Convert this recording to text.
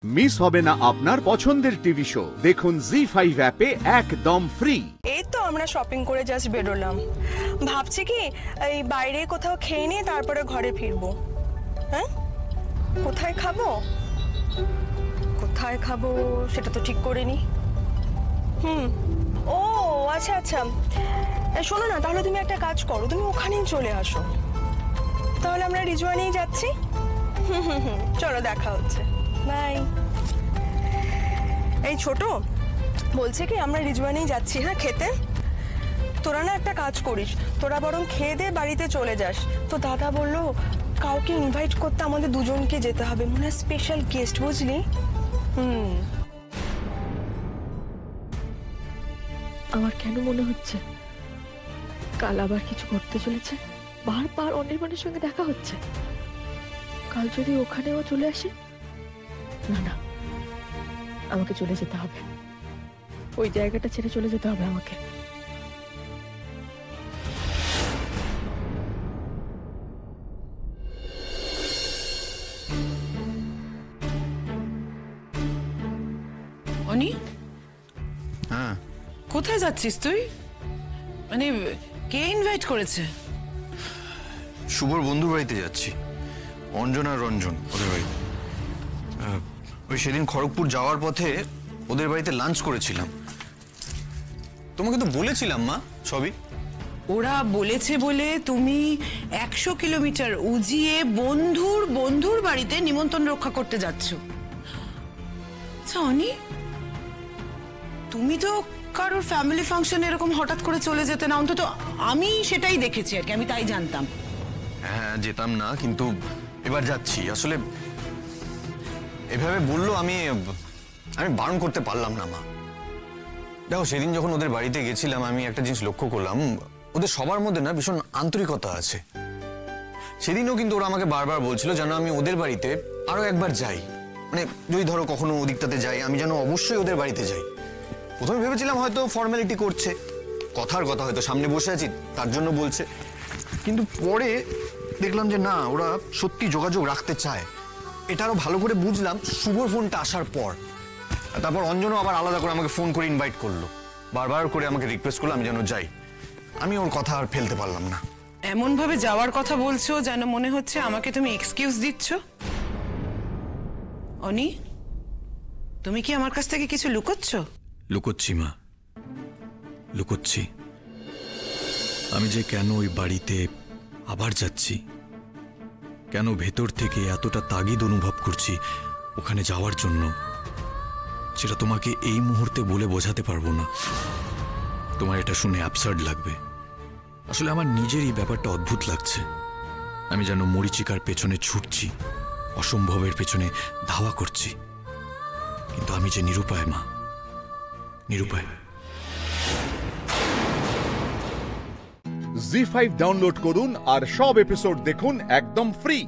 Miss হবে না আপনার পছন্দের টিভি শো। দেখুন জি5 অ্যাপে একদম ফ্রি। এই তো আমরা শপিং করে জাস্ট বেরোলাম, ভাবছি কি এই বাইরে কোথাও খেয়ে নিয়ে তারপরে ঘরে ফিরবো। হ্যাঁ, কোথায় খাবো কোথায় খাবো সেটা তো ঠিক করিনি। ও আচ্ছা আচ্ছা, শোনো না, তাহলে তুমি একটা কাজ করো, তুমি ওখানেই চলে আসো, তাহলে আমরা রিজওয়ানেই যাচ্ছি। চলো, দেখা হচ্ছে, বাই। এই ছোট বলছে কি আমরা রিজওয়ানেই যাচ্ছি, হ্যাঁ খেতে। তোরা না একটা কাজ করিস, তোরা বরং খেয়ে দে বাড়িতে চলে যাস। তো দাদা বললো কাউকে ইনভাইট করতে আমাদের দুজনকে যেতে হবে, মনে স্পেশাল গেস্ট, বুঝলি। আমার কেন মনে হচ্ছে কাল আবার কিছু ঘটতে চলেছে। বারবার অনির্বাণের সঙ্গে দেখা হচ্ছে। কাল যদি ওখানেও চলে আসে, না না, আমাকে চলে যেতে হবে, ওই জায়গাটা ছেড়ে চলে যেতে হবে আমাকে। অনি, হ্যাঁ, কোথায় যাচ্ছিস তুই? মানে কে ইনভাইট করেছে? শুভর বন্ধুর বাড়িতে যাচ্ছি, অঞ্জন আর রঞ্জন, ওদের বাড়ি। ওই সেদিন খড়গপুর যাওয়ার পথে ওদের বাড়িতে লাঞ্চ করেছিলাম। তোমাকে তো বলেছিলাম মা সবই। ওরা বলেছে বলে তুমি 100 কিলোমিটার উজিয়ে বন্ধুর বাড়িতে নিমন্ত্রণ রক্ষা করতে যাচ্ছ। আচ্ছা অনি, তুমি তো কারোর ফ্যামিলি ফাংশন এরকম হঠাৎ করে চলে যেতে না, অন্তত আমি সেটাই দেখেছি আর কি, আমি তাই জানতাম। হ্যাঁ, যেতাম না, কিন্তু এবার যাচ্ছি। আসলে এভাবে বললো, আমি বারণ করতে পারলাম না মা। দেখো, সেদিন যখন ওদের বাড়িতে গেছিলাম আমি একটা জিনিস লক্ষ্য করলাম, ওদের সবার মধ্যে না ভীষণ আন্তরিকতা আছে। সেদিনও কিন্তু ওরা আমাকে বারবার বলছিল যেন আমি ওদের বাড়িতে আরো একবার যাই, মানে যদি ধরো কখনো ওদিকটাতে যাই, আমি যেন অবশ্যই ওদের বাড়িতে যাই। প্রথমে ভেবেছিলাম হয়তো ফর্মালিটি করছে, কথার কথা, হয়তো সামনে বসে আছি তার জন্য বলছে, কিন্তু পরে দেখলাম যে না, ওরা সত্যি যোগাযোগ রাখতে চায়। এটা আরো ভালো করে বুঝলাম শুভর ফোনটা আসার পর। তারপর অঞ্জনও আবার আলাদা করে আমাকে ফোন করে ইনভাইট করলো, বারবার করে আমাকে রিকোয়েস্ট করলো আমি যেন যাই। আমি ওর কথা আর ফেলতে পারলাম না। এমন ভাবে যাওয়ার কথা বলছো যেন মনে হচ্ছে আমাকে তুমি এক্সকিউজ দিচ্ছ। অনি, তুমি কি আমার কাছ থেকে কিছু লুকোচ্ছ? লুকোচ্ছি মা, লুকোচ্ছি। আমি যে কেন ওই বাড়িতে আবার যাচ্ছি, কেন ভেতর থেকে এতটা তাগিদ অনুভব করছি ওখানে যাওয়ার জন্য, সেটা তোমাকে এই মুহূর্তে বলে বোঝাতে পারবো না। তোমার এটা শুনে অ্যাবসার্ড লাগবে। আসলে আমার নিজেরই ব্যাপারটা অদ্ভুত লাগছে। আমি যেন মরীচিকার পেছনে ছুটছি, অসম্ভবের পেছনে ধাওয়া করছি, কিন্তু আমি যে নিরুপায় মা, নিরুপায়। জি5 ডাউনলোড করুন আর সব এপিসোড দেখুন একদম ফ্রি।